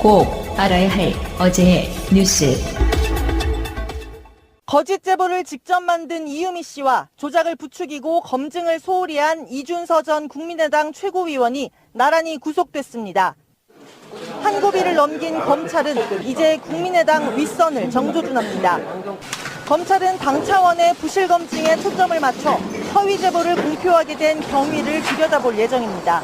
꼭 알아야 할 어제의 뉴스. 거짓 제보를 직접 만든 이유미 씨와 조작을 부추기고 검증을 소홀히 한 이준서 전 국민의당 최고위원이 나란히 구속됐습니다. 한 고비를 넘긴 검찰은 이제 국민의당 윗선을 정조준합니다. 검찰은 당 차원의 부실 검증에 초점을 맞춰 허위 제보를 공표하게 된 경위를 들여다볼 예정입니다.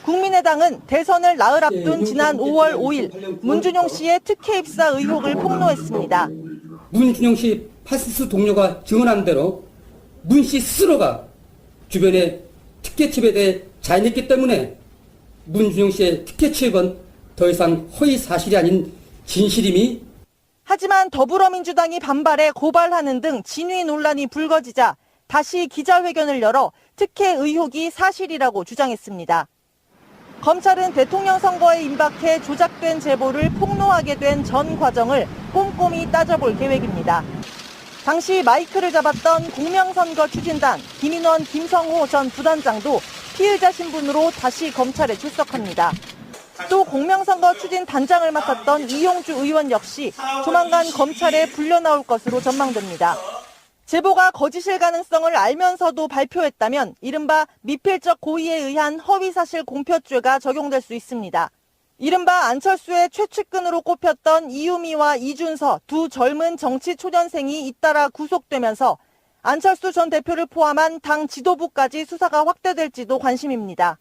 국민의당은 대선을 나흘 앞둔 지난 5월 5일 문준용 씨의 특혜 입사 의혹을 폭로했습니다. 문준용 씨 파시스트 동료가 증언한 대로 문 씨 스스로가 주변의 특혜 취업에 대해 자인했기 때문에 문준용 씨의 특혜 취업은 더 이상 허위 사실이 아닌 진실임이. 하지만 더불어민주당이 반발해 고발하는 등 진위 논란이 불거지자 다시 기자회견을 열어 특혜 의혹이 사실이라고 주장했습니다. 검찰은 대통령 선거에 임박해 조작된 제보를 폭로하게 된 전 과정을 꼼꼼히 따져볼 계획입니다. 당시 마이크를 잡았던 공명선거 추진단 김인원, 김성호 전 부단장도 피의자 신분으로 다시 검찰에 출석합니다. 또 공명선거 추진 단장을 맡았던 이용주 의원 역시 조만간 검찰에 불려 나올 것으로 전망됩니다. 제보가 거짓일 가능성을 알면서도 발표했다면 이른바 미필적 고의에 의한 허위사실 공표죄가 적용될 수 있습니다. 이른바 안철수의 최측근으로 꼽혔던 이유미와 이준서 두 젊은 정치 초년생이 잇따라 구속되면서 안철수 전 대표를 포함한 당 지도부까지 수사가 확대될지도 관심입니다.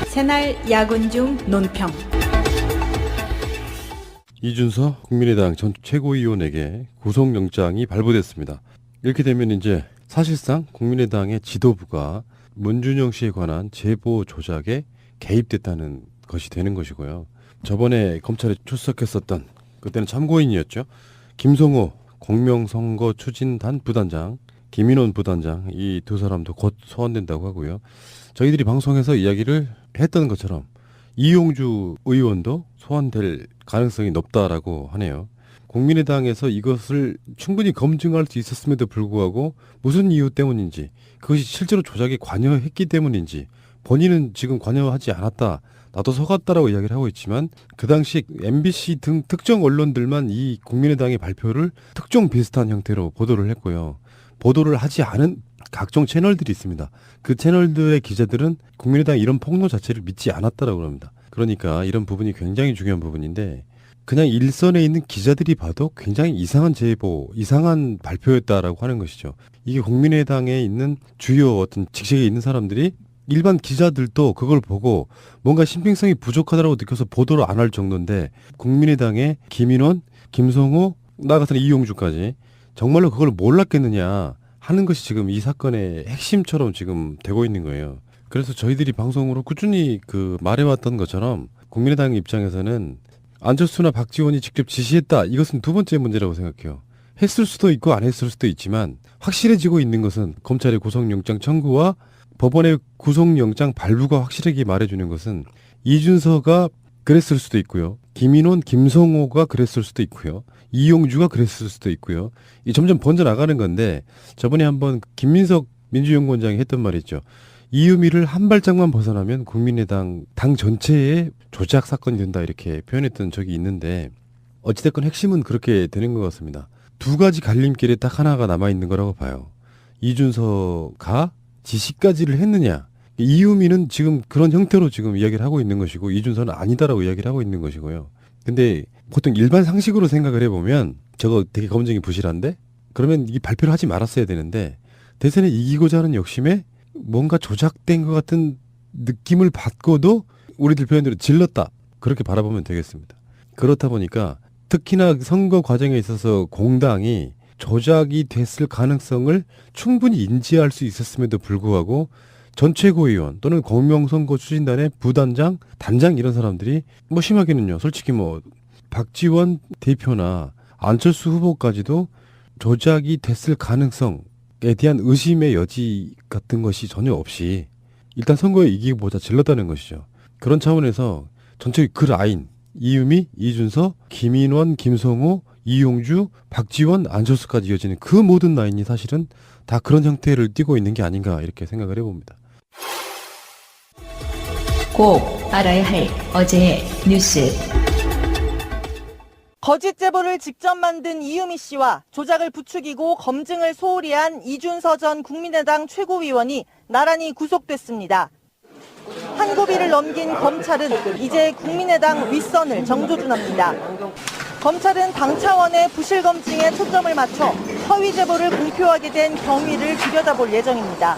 새날 야근 중 논평. 이준서 국민의당 전 최고위원에게 구속영장이 발부됐습니다. 이렇게 되면 이제 사실상 국민의당의 지도부가 문준용 씨에 관한 제보 조작에 개입됐다는 것이 되는 것이고요. 저번에 검찰에 출석했었던, 그때는 참고인이었죠, 김성호 공명선거 추진단 부단장, 김인원 부단장, 이 두 사람도 곧 소환된다고 하고요. 저희들이 방송에서 이야기를 했던 것처럼 이용주 의원도 소환될 가능성이 높다라고 하네요. 국민의당에서 이것을 충분히 검증할 수 있었음에도 불구하고 무슨 이유 때문인지, 그것이 실제로 조작에 관여했기 때문인지, 본인은 지금 관여하지 않았다, 나도 속았다라고 이야기를 하고 있지만 그 당시 MBC 등 특정 언론들만 이 국민의당의 발표를 특종 비슷한 형태로 보도를 했고요. 보도를 하지 않은 각종 채널들이 있습니다. 그 채널들의 기자들은 국민의당 이런 폭로 자체를 믿지 않았다라고 합니다. 그러니까 이런 부분이 굉장히 중요한 부분인데, 그냥 일선에 있는 기자들이 봐도 굉장히 이상한 제보, 이상한 발표였다라고 하는 것이죠. 이게 국민의당에 있는 주요 어떤 직책에 있는 사람들이, 일반 기자들도 그걸 보고 뭔가 신빙성이 부족하다고 느껴서 보도를 안 할 정도인데, 국민의당의 김인원, 김성호, 나 같은 이용주까지 정말로 그걸 몰랐겠느냐 하는 것이 지금 이 사건의 핵심처럼 지금 되고 있는 거예요. 그래서 저희들이 방송으로 꾸준히 말해왔던 것처럼 국민의당 입장에서는 안철수나 박지원이 직접 지시했다, 이것은 두 번째 문제라고 생각해요. 했을 수도 있고 안 했을 수도 있지만 확실해지고 있는 것은 검찰의 구속영장 청구와 법원의 구속영장 발부가 확실하게 말해주는 것은 이준서가 그랬을 수도 있고요, 김인원, 김성호가 그랬을 수도 있고요, 이용주가 그랬을 수도 있고요. 이 점점 번져나가는 건데, 저번에 한번 김민석 민주연구원장이 했던 말이 있죠. 이유미를 한 발짝만 벗어나면 국민의당 당 전체의 조작 사건이 된다, 이렇게 표현했던 적이 있는데, 어찌됐건 핵심은 그렇게 되는 것 같습니다. 두 가지 갈림길에 딱 하나가 남아있는 거라고 봐요. 이준서가 지시까지를 했느냐. 이유미는 지금 그런 형태로 지금 이야기를 하고 있는 것이고, 이준서는 아니다라고 이야기를 하고 있는 것이고요. 근데 보통 일반 상식으로 생각을 해보면 저거 되게 검증이 부실한데? 그러면 이 발표를 하지 말았어야 되는데, 대선에 이기고자 하는 욕심에 뭔가 조작된 것 같은 느낌을 받고도 우리들 표현대로 질렀다, 그렇게 바라보면 되겠습니다. 그렇다 보니까 특히나 선거 과정에 있어서 공당이 조작이 됐을 가능성을 충분히 인지할 수 있었음에도 불구하고 전 최고위원 또는 공명선거 추진단의 부단장, 단장, 이런 사람들이 심하게는요, 솔직히 박지원 대표나 안철수 후보까지도 조작이 됐을 가능성에 대한 의심의 여지 같은 것이 전혀 없이 일단 선거에 이기고보자 질렀다는 것이죠. 그런 차원에서 전체 그 라인, 이유미, 이준서, 김인원, 김성호, 이용주, 박지원, 안철수까지 이어지는 그 모든 라인이 사실은 다 그런 형태를 띠고 있는 게 아닌가, 이렇게 생각을 해봅니다. 꼭 알아야 할 어제의 뉴스. 거짓 제보를 직접 만든 이유미 씨와 조작을 부추기고 검증을 소홀히 한 이준서 전 국민의당 최고위원이 나란히 구속됐습니다. 한 고비를 넘긴 검찰은 이제 국민의당 윗선을 정조준합니다. 검찰은 당 차원의 부실 검증에 초점을 맞춰 허위 제보를 공표하게 된 경위를 들여다볼 예정입니다.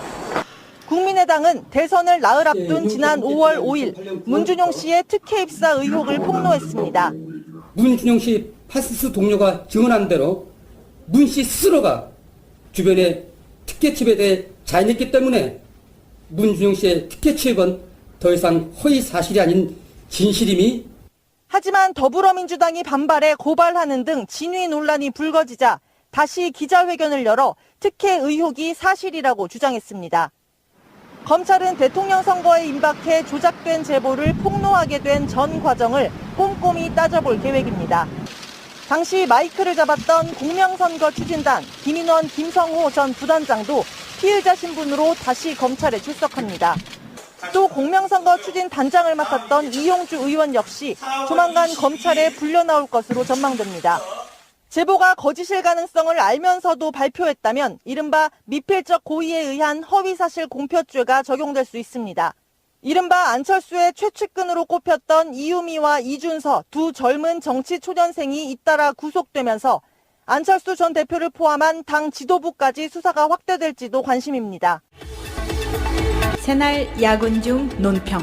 국민의당은 대선을 나흘 앞둔 지난 5월 5일 문준용 씨의 특혜 입사 의혹을 폭로했습니다. 문준용 씨 파스스 동료가 증언한 대로 문 씨 스스로가 주변에 특혜집에 대해 자인했기 때문에 문준용 씨의 특혜 취업은 더 이상 허위 사실이 아닌 진실임이. 하지만 더불어민주당이 반발해 고발하는 등 진위 논란이 불거지자 다시 기자회견을 열어 특혜 의혹이 사실이라고 주장했습니다. 검찰은 대통령 선거에 임박해 조작된 제보를 폭로하게 된 전 과정을 꼼꼼히 따져볼 계획입니다. 당시 마이크를 잡았던 공명선거 추진단 김인원, 김성호 전 부단장도 피의자 신분으로 다시 검찰에 출석합니다. 또 공명선거 추진 단장을 맡았던 이용주 의원 역시 조만간 검찰에 불려 나올 것으로 전망됩니다. 제보가 거짓일 가능성을 알면서도 발표했다면 이른바 미필적 고의에 의한 허위사실 공표죄가 적용될 수 있습니다. 이른바 안철수의 최측근으로 꼽혔던 이유미와 이준서 두 젊은 정치 초년생이 잇따라 구속되면서 안철수 전 대표를 포함한 당 지도부까지 수사가 확대될지도 관심입니다. 새날 야근 중 논평.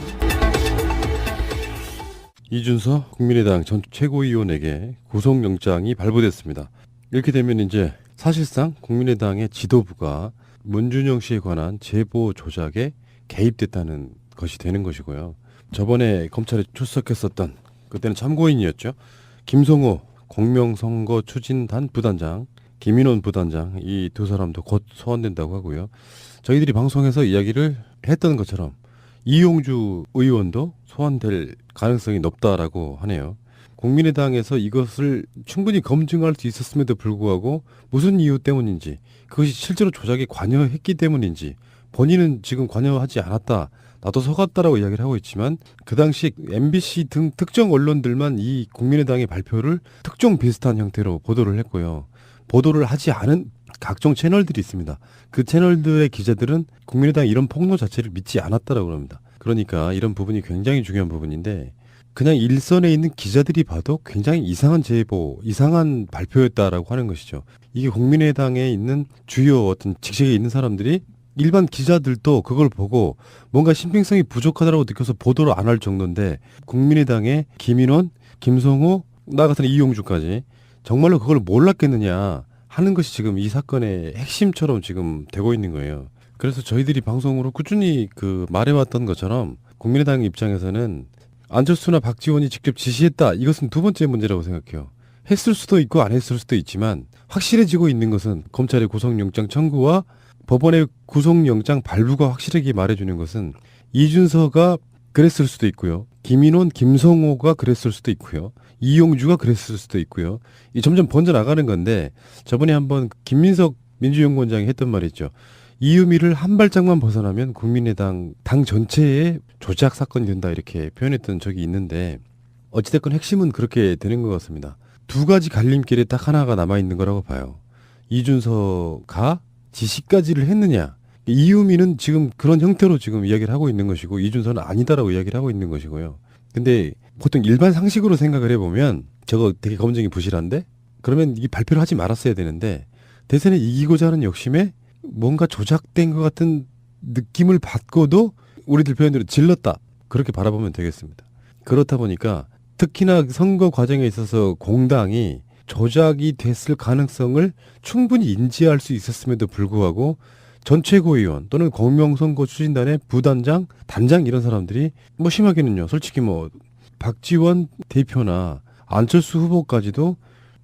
이준서 국민의당 전 최고위원에게 구속영장이 발부됐습니다. 이렇게 되면 이제 사실상 국민의당의 지도부가 문준용 씨에 관한 제보 조작에 개입됐다는 것이 되는 것이고요. 저번에 검찰에 출석했었던, 그때는 참고인이었죠, 김성호 공명선거 추진단 부단장, 김인원 부단장, 이 두 사람도 곧 소환된다고 하고요. 저희들이 방송에서 이야기를 했던 것처럼 이용주 의원도 소환될 가능성이 높다라고 하네요. 국민의당에서 이것을 충분히 검증할 수 있었음에도 불구하고 무슨 이유 때문인지, 그것이 실제로 조작에 관여했기 때문인지, 본인은 지금 관여하지 않았다, 나도 속았다라고 이야기를 하고 있지만 그 당시 MBC 등 특정 언론들만 이 국민의당의 발표를 특종 비슷한 형태로 보도를 했고요. 보도를 하지 않은 각종 채널들이 있습니다. 그 채널들의 기자들은 국민의당 이런 폭로 자체를 믿지 않았다라고 합니다. 그러니까 이런 부분이 굉장히 중요한 부분인데, 그냥 일선에 있는 기자들이 봐도 굉장히 이상한 제보, 이상한 발표였다라고 하는 것이죠. 이게 국민의당에 있는 주요 어떤 직책에 있는 사람들이, 일반 기자들도 그걸 보고 뭔가 신빙성이 부족하다고 느껴서 보도를 안 할 정도인데, 국민의당의 김인원, 김성호, 나 같은 이용주까지 정말로 그걸 몰랐겠느냐 하는 것이 지금 이 사건의 핵심처럼 지금 되고 있는 거예요. 그래서 저희들이 방송으로 꾸준히 말해왔던 것처럼 국민의당 입장에서는 안철수나 박지원이 직접 지시했다, 이것은 두 번째 문제라고 생각해요. 했을 수도 있고 안 했을 수도 있지만 확실해지고 있는 것은 검찰의 구속영장 청구와 법원의 구속영장 발부가 확실하게 말해주는 것은 이준서가 그랬을 수도 있고요, 김인원, 김성호가 그랬을 수도 있고요, 이용주가 그랬을 수도 있고요. 이 점점 번져나가는 건데, 저번에 한번 김민석 민주연구원장이 했던 말이 있죠. 이유미를 한 발짝만 벗어나면 국민의당 당 전체의 조작 사건이 된다, 이렇게 표현했던 적이 있는데, 어찌됐건 핵심은 그렇게 되는 것 같습니다. 두 가지 갈림길에 딱 하나가 남아있는 거라고 봐요. 이준서가 지시까지를 했느냐. 이유미는 지금 그런 형태로 지금 이야기를 하고 있는 것이고, 이준서는 아니다라고 이야기를 하고 있는 것이고요. 근데 보통 일반 상식으로 생각을 해보면 저거 되게 검증이 부실한데? 그러면 이 발표를 하지 말았어야 되는데, 대선에 이기고자 하는 욕심에 뭔가 조작된 것 같은 느낌을 받고도 우리들 표현대로 질렀다, 그렇게 바라보면 되겠습니다. 그렇다 보니까 특히나 선거 과정에 있어서 공당이 조작이 됐을 가능성을 충분히 인지할 수 있었음에도 불구하고 전 최고위원 또는 공명선거 추진단의 부단장, 단장, 이런 사람들이 심하게는요, 솔직히 박지원 대표나 안철수 후보까지도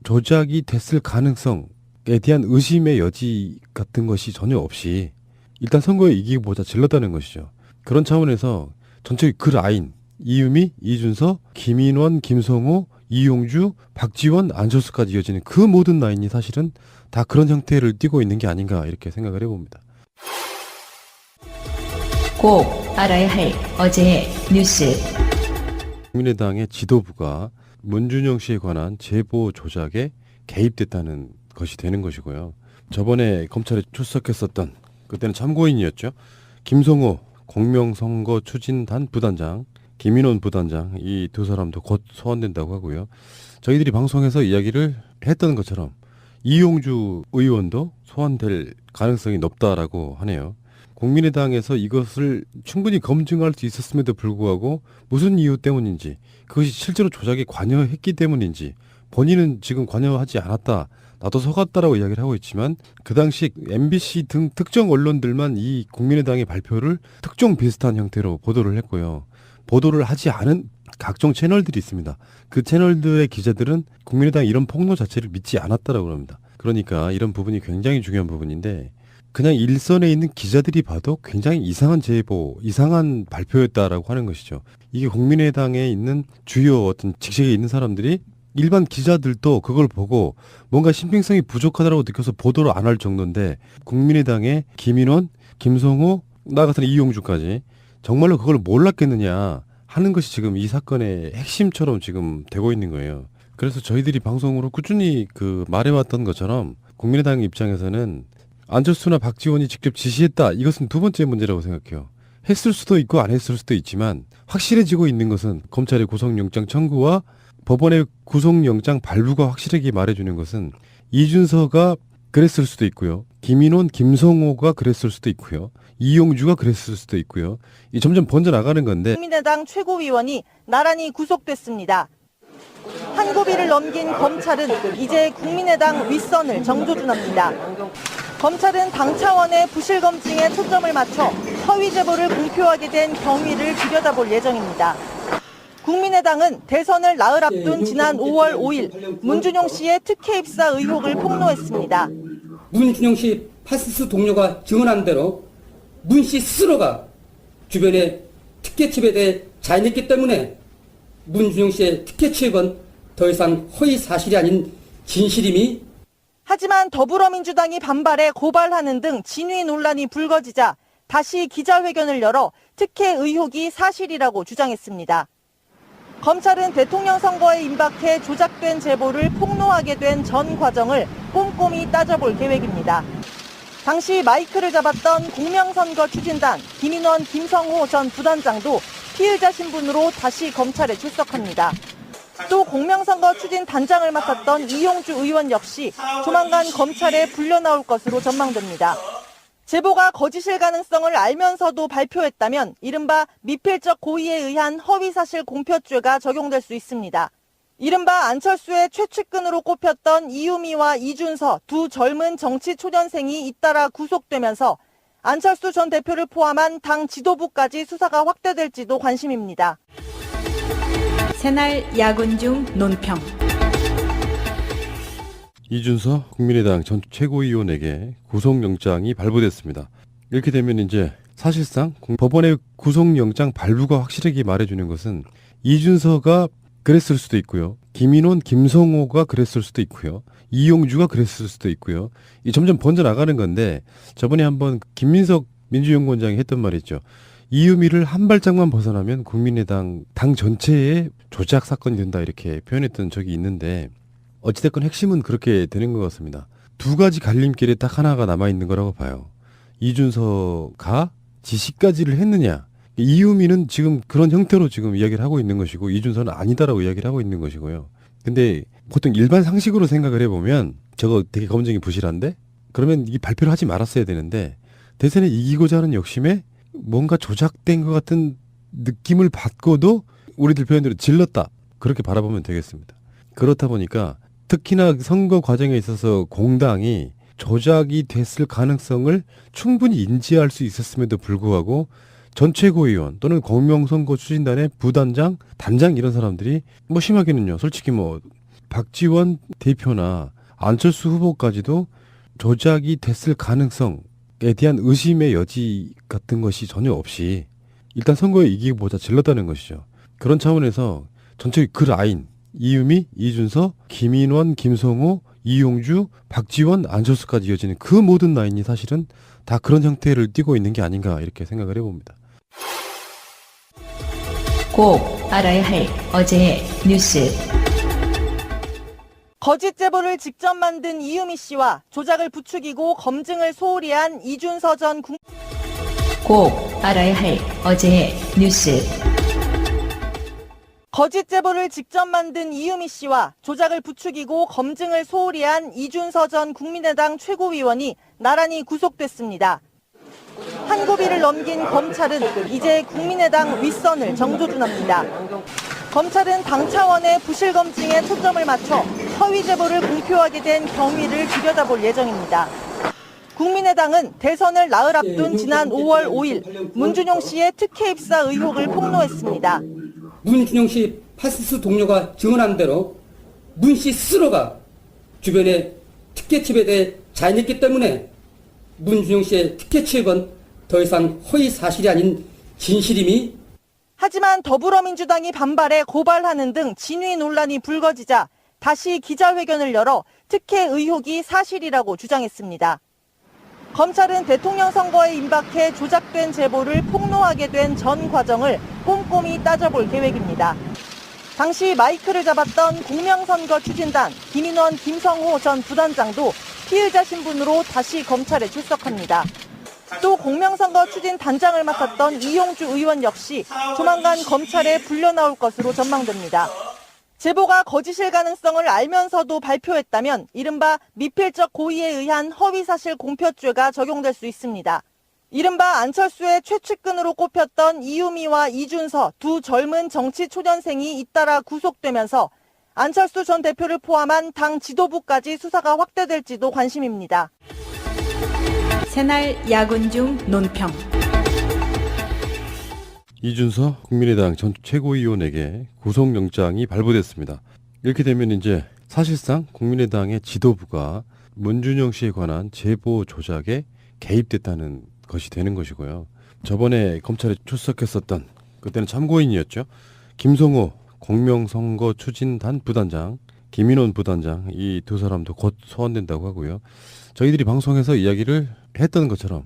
조작이 됐을 가능성에 대한 의심의 여지 같은 것이 전혀 없이 일단 선거에 이기고보자 질렀다는 것이죠. 그런 차원에서 전체 그 라인, 이유미, 이준서, 김인원, 김성호, 이용주, 박지원, 안철수까지 이어지는 그 모든 라인이 사실은 다 그런 형태를 띠고 있는 게 아닌가, 이렇게 생각을 해봅니다. 꼭 꼭 알아야 할 어제의 뉴스. 국민의당의 지도부가 문준영 씨에 관한 제보 조작에 개입됐다는 것이 되는 것이고요. 저번에 검찰에 출석했었던, 그때는 참고인이었죠, 김성호 공명선거 추진단 부단장, 김인원 부단장, 이 두 사람도 곧 소환된다고 하고요. 저희들이 방송에서 이야기를 했던 것처럼 이용주 의원도 소환될 가능성이 높다라고 하네요. 국민의당에서 이것을 충분히 검증할 수 있었음에도 불구하고 무슨 이유 때문인지, 그것이 실제로 조작에 관여했기 때문인지, 본인은 지금 관여하지 않았다, 나도 속았다라고 이야기를 하고 있지만, 그 당시 MBC 등 특정 언론들만 이 국민의당의 발표를 특종 비슷한 형태로 보도를 했고요. 보도를 하지 않은 각종 채널들이 있습니다. 그 채널들의 기자들은 국민의당 이런 폭로 자체를 믿지 않았다라고 합니다. 그러니까 이런 부분이 굉장히 중요한 부분인데, 그냥 일선에 있는 기자들이 봐도 굉장히 이상한 제보, 이상한 발표였다라고 하는 것이죠. 이게 국민의당에 있는 주요 어떤 직책에 있는 사람들이, 일반 기자들도 그걸 보고 뭔가 신빙성이 부족하다고 느껴서 보도를 안 할 정도인데, 국민의당의 김인원, 김성호, 나 같은 이용주까지 정말로 그걸 몰랐겠느냐 하는 것이 지금 이 사건의 핵심처럼 지금 되고 있는 거예요. 그래서 저희들이 방송으로 꾸준히 말해왔던 것처럼, 국민의당 입장에서는 안철수나 박지원이 직접 지시했다, 이것은 두 번째 문제라고 생각해요. 했을 수도 있고 안 했을 수도 있지만, 확실해지고 있는 것은 검찰의 구속영장 청구와 법원의 구속영장 발부가 확실하게 말해주는 것은, 이준서가 그랬을 수도 있고요, 김인원, 김성호가 그랬을 수도 있고요, 이용주가 그랬을 수도 있고요. 이 점점 번져나가는 건데, 국민의당 최고위원이 나란히 구속됐습니다. 한 고비를 넘긴 검찰은 이제 국민의당 윗선을 정조준합니다. 검찰은 당 차원의 부실 검증에 초점을 맞춰 허위 제보를 공표하게 된 경위를 들여다볼 예정입니다. 국민의당은 대선을 나흘 앞둔 지난 5월 5일 문준용 씨의 특혜 입사 의혹을 폭로했습니다. 문준용 씨 파시스트 동료가 증언한 대로 문 씨 스스로가 주변에 특혜집에 대해 자인했기 때문에 문준용 씨의 특혜 취업은 더 이상 허위 사실이 아닌 진실임이. 하지만 더불어민주당이 반발해 고발하는 등 진위 논란이 불거지자 다시 기자회견을 열어 특혜 의혹이 사실이라고 주장했습니다. 검찰은 대통령 선거에 임박해 조작된 제보를 폭로하게 된 전 과정을 꼼꼼히 따져볼 계획입니다. 당시 마이크를 잡았던 공명선거 추진단 김인원, 김성호 전 부단장도 피의자 신분으로 다시 검찰에 출석합니다. 또 공명선거 추진 단장을 맡았던 이용주 의원 역시 조만간 검찰에 불려나올 것으로 전망됩니다. 제보가 거짓일 가능성을 알면서도 발표했다면 이른바 미필적 고의에 의한 허위사실 공표죄가 적용될 수 있습니다. 이른바 안철수의 최측근으로 꼽혔던 이유미와 이준서 두 젊은 정치 초년생이 잇따라 구속되면서 안철수 전 대표를 포함한 당 지도부까지 수사가 확대될지도 관심입니다. 새날 야근 중 논평. 이준서 국민의당 전 최고위원에게 구속영장이 발부됐습니다. 이렇게 되면 이제 사실상 법원의 구속영장 발부가 확실하게 말해주는 것은, 이준서가 그랬을 수도 있고요, 김인원, 김성호가 그랬을 수도 있고요, 이용주가 그랬을 수도 있고요. 이 점점 번져나가는 건데, 저번에 한번 김민석 민주연구원장이 했던 말이 있죠. 이유미를 한 발짝만 벗어나면 국민의당 당 전체의 조작 사건이 된다, 이렇게 표현했던 적이 있는데, 어찌됐건 핵심은 그렇게 되는 것 같습니다. 두 가지 갈림길에 딱 하나가 남아있는 거라고 봐요. 이준서가 지시까지를 했느냐. 이유미는 지금 그런 형태로 지금 이야기를 하고 있는 것이고, 이준서는 아니다라고 이야기를 하고 있는 것이고요. 근데 보통 일반 상식으로 생각을 해보면 저거 되게 검증이 부실한데? 그러면 이 발표를 하지 말았어야 되는데, 대선에 이기고자 하는 욕심에 뭔가 조작된 것 같은 느낌을 받고도 우리들 표현대로 질렀다, 그렇게 바라보면 되겠습니다. 그렇다 보니까 특히나 선거 과정에 있어서 공당이 조작이 됐을 가능성을 충분히 인지할 수 있었음에도 불구하고 전 최고위원 또는 공명선거 추진단의 부단장, 단장, 이런 사람들이 심하게는요, 솔직히 박지원 대표나 안철수 후보까지도 조작이 됐을 가능성에 대한 의심의 여지 같은 것이 전혀 없이 일단 선거에 이기고보자 질렀다는 것이죠. 그런 차원에서 전체 그 라인, 이유미, 이준서, 김인원, 김성호, 이용주, 박지원, 안철수까지 이어지는 그 모든 라인이 사실은 다 그런 형태를 띠고 있는 게 아닌가, 이렇게 생각을 해봅니다. 꼭 알아야 할 어제의 뉴스. 거짓 제보를 직접 만든 이유미 씨와 조작을 부추기고 검증을 소홀히 한 이준서 전 꼭 알아야 할 어제의 뉴스. 거짓 제보를 직접 만든 이유미 씨와 조작을 부추기고 검증을 소홀히 한 이준서 전 국민의당 최고위원이 나란히 구속됐습니다. 한 고비를 넘긴 검찰은 이제 국민의당 윗선을 정조준합니다. 검찰은 당 차원의 부실 검증에 초점을 맞춰 허위 제보를 공표하게 된 경위를 들여다볼 예정입니다. 국민의당은 대선을 나흘 앞둔 지난 5월 5일 문준용 씨의 특혜 입사 의혹을 폭로했습니다. 문준용 씨 파시스트 동료가 증언한 대로 문 씨 스스로가 주변에 특혜 취업에 대해 자인했기 때문에 문준용 씨의 특혜 취업은 더 이상 허위 사실이 아닌 진실임이. 하지만 더불어민주당이 반발해 고발하는 등 진위 논란이 불거지자 다시 기자회견을 열어 특혜 의혹이 사실이라고 주장했습니다. 검찰은 대통령 선거에 임박해 조작된 제보를 폭로하게 된 전 과정을 꼼꼼히 따져볼 계획입니다. 당시 마이크를 잡았던 공명선거 추진단 김인원 김성호 전 부단장도 피의자 신분으로 다시 검찰에 출석합니다. 또 공명선거 추진 단장을 맡았던 이용주 의원 역시 조만간 검찰에 불려나올 것으로 전망됩니다. 제보가 거짓일 가능성을 알면서도 발표했다면 이른바 미필적 고의에 의한 허위사실 공표죄가 적용될 수 있습니다. 이른바 안철수의 최측근으로 꼽혔던 이유미와 이준서 두 젊은 정치 초년생이 잇따라 구속되면서 안철수 전 대표를 포함한 당 지도부까지 수사가 확대될지도 관심입니다. 새날 야근 중 논평. 이준서 국민의당 전 최고위원에게 구속영장이 발부됐습니다. 이렇게 되면 이제 사실상 국민의당의 지도부가 문준용 씨에 관한 제보 조작에 개입됐다는 것이 되는 것이고요. 저번에 검찰에 출석했었던, 그때는 참고인이었죠, 김성호 공명선거 추진단 부단장, 김인원 부단장, 이 두 사람도 곧 소환된다고 하고요. 저희들이 방송에서 이야기를 했던 것처럼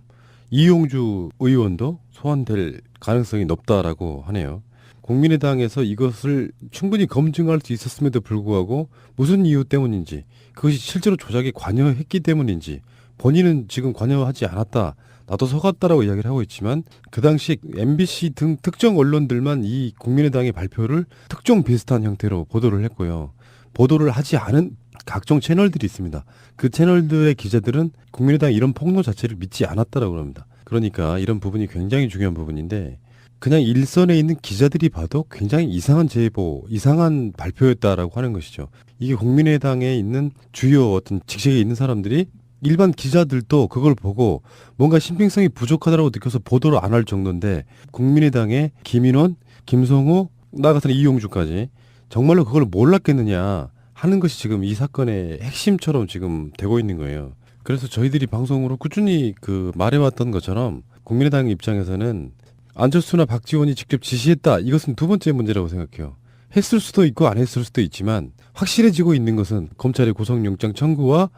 이용주 의원도 소환될 가능성이 높다라고 하네요. 국민의당에서 이것을 충분히 검증할 수 있었음에도 불구하고 무슨 이유 때문인지, 그것이 실제로 조작에 관여했기 때문인지, 본인은 지금 관여하지 않았다, 나도 속았다라고 이야기를 하고 있지만 그 당시 MBC 등 특정 언론들만 이 국민의당의 발표를 특종 비슷한 형태로 보도를 했고요. 보도를 하지 않은 각종 채널들이 있습니다. 그 채널들의 기자들은 국민의당 이런 폭로 자체를 믿지 않았다라고 합니다. 그러니까 이런 부분이 굉장히 중요한 부분인데, 그냥 일선에 있는 기자들이 봐도 굉장히 이상한 제보, 이상한 발표였다라고 하는 것이죠. 이게 국민의당에 있는 주요 어떤 직책에 있는 사람들이, 일반 기자들도 그걸 보고 뭔가 신빙성이 부족하다고 느껴서 보도를 안 할 정도인데, 국민의당의 김인원, 김성호, 나 같은 이용주까지 정말로 그걸 몰랐겠느냐 하는 것이 지금 이 사건의 핵심처럼 지금 되고 있는 거예요. 그래서 저희들이 방송으로 꾸준히 말해왔던 것처럼 국민의당 입장에서는 안철수나 박지원이 직접 지시했다, 이것은 두 번째 문제라고 생각해요. 했을 수도 있고 안 했을 수도 있지만 확실해지고 있는 것은 검찰의 구속영장 청구와